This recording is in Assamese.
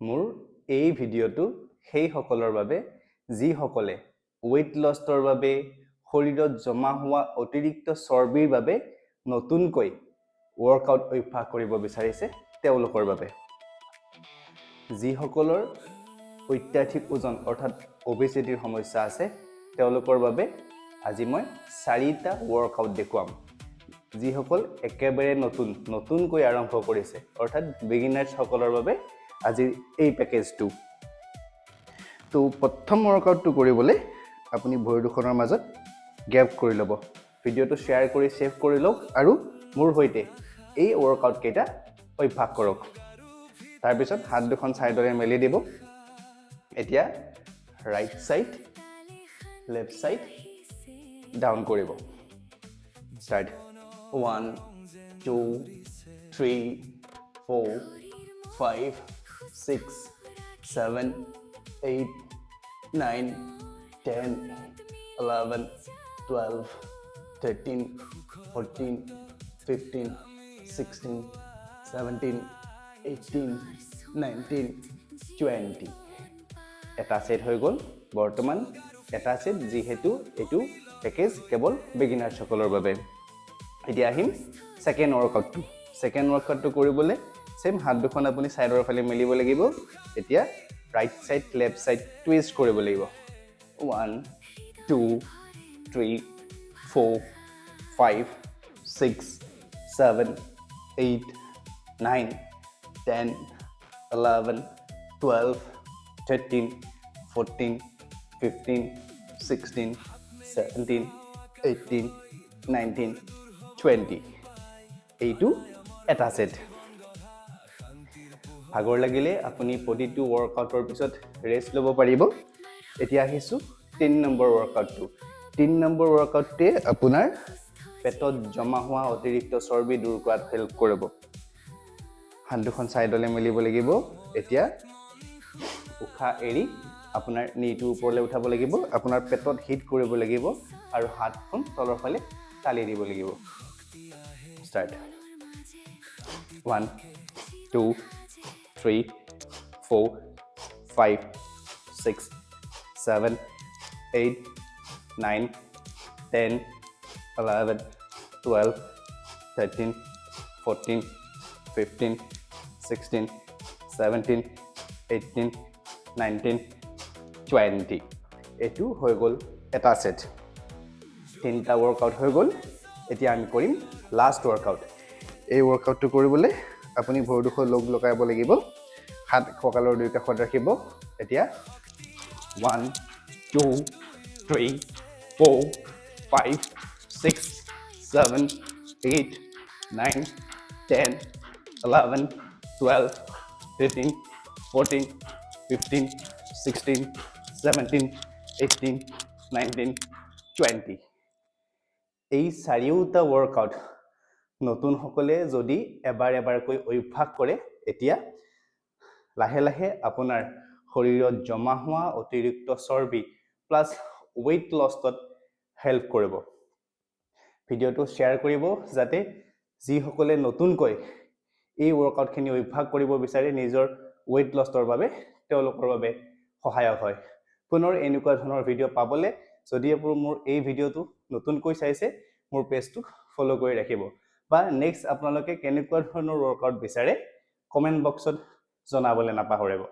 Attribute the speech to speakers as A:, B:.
A: মোৰ এই ভিডিঅ'টো সেই সকলৰ বাবে যি সকলে weight lossৰ বাবে শৰীৰত জমা হোৱা অতিৰিক্ত চৰ্বিৰ বাবে নতুনকৈ ওয়াৰ্কআউট অভ্যাস কৰিব বিচাৰিছে তেওঁলোকৰ বাবে যি সকলৰ অত্যাধিক ওজন অৰ্থাৎ obesity সমস্যা আছে তেওঁলোকৰ বাবে আজি মই 4টা ওয়াৰ্কআউট দেখুৱাম যি সকল একেবাৰে নতুনকৈ আৰম্ভ কৰিছে অৰ্থাৎ বিগিনাৰ্ছ সকলৰ বাবে আজি এই পেকেজটো তো প্ৰথম ওয়াৰ্কআউটটো কৰিবলৈ আপুনি ভৰি দুখনৰ মাজত গ্যাপ কৰি ল'ব ভিডিঅ'টো শেয়াৰ কৰি সেভ কৰি লওক আৰু মোৰ হৈতে এই ওয়াৰ্কআউট কেইটা অভ্যাস কৰক তাৰ পিছত হাত দুখন সাইডৰে মেলি দিব এতিয়া right side left side down কৰিব স্টাৰ্ট 1 2 3 4 5 6 7 8 9 10 11 12 13 14 15 16 17 18 19 20 এটা সেট হৈ গল বৰ্তমান এটা সেট যিহেতু এটো পেকেজ কেৱল বিগিনাৰ সকলৰ বাবে এতিয়া আহিম সেকেন্ড ওয়াৰ্কআউটটো কৰিবলৈ সেম হাত দুখন আপুনি সাইডৰ ফালে মিলিব লাগিব এতিয়া right side left side twist কৰিব লাগিব 1 2 3 4 5 6 7 8 9 10 11 12 13 14 15 16 17 18 19 20 এইটো এটা সেট ভাগৰ লাগিলে আপুনি প্ৰতিটো ওয়াৰ্কআউটৰ পিছত ৰেষ্ট ল'ব পাৰিব এতিয়া আহিছো 3 নম্বৰ ওয়াৰ্কআউটটো 3 নম্বৰ ওয়াৰ্কআউটে আপোনাৰ পেটত জমা হোৱা অতিৰিক্ত চৰ্বি দূৰ কৰাত হেল্প কৰিব হাত দুখন সাইডলে মিলিব লাগিব এতিয়া উখা এৰি আপোনাৰ নিটো ওপৰলৈ উঠাব লাগিব আপোনাৰ পেটত হিট কৰিব লাগিব আৰু হাতখন তলৰ ফালে টালি দিব লাগিব স্টাৰ্ট 1 2 3 4 5 6 7 8 9 10 11 12 13 14 15 16 17 18 19 20 এটো হৈ গল এটা সেট তিনটা ওয়াৰ্কআউট হৈ গল এতিয়া আমি কৰিম লাষ্ট ওয়াৰ্কআউট এই ওয়াৰ্কআউটটো কৰিবলৈ আপুনি ভৰি দুখন লগ লগাব লাগিব হাত কঁকালৰ দুই কাষত ৰাখিব এতিয়া 1 2 3 4 5 6 7 8 9 10 11 12 13 14 15 16 17 18 19 20 এই চাৰিওটা ওয়াৰ্কআউট নতুন সকলে যদি এবাৰকৈ অভ্যাস কৰে এতিয়া লাহে লাহে আপোনাৰ শৰীৰত জমা হোৱা অতিৰিক্ত চৰ্বি প্লাস weight lossত হেল্প কৰিব ভিডিঅ'টো শেয়াৰ কৰিব যাতে যি সকলে নতুনকৈ এই ওয়াৰ্কআউটখিনি অভ্যাস কৰিব বিচাৰে নিজৰ weight lossৰ বাবে তেওঁলোকৰ বাবে সহায়ক হয় পুনৰ এনেকুৱা ধৰণৰ ভিডিঅ' পাবলৈ যদি আপুনি মোৰ এই ভিডিঅ'টো নতুনকৈ চাইছে মোৰ পেজটো ফলো কৰি ৰাখিব বা নেক্সট আপোনালোকে কেনেকুৱা ধৰণৰ ওয়াৰ্কআউট বিচাৰে কমেন্ট বক্সত জনাবলৈ নাপাহৰিব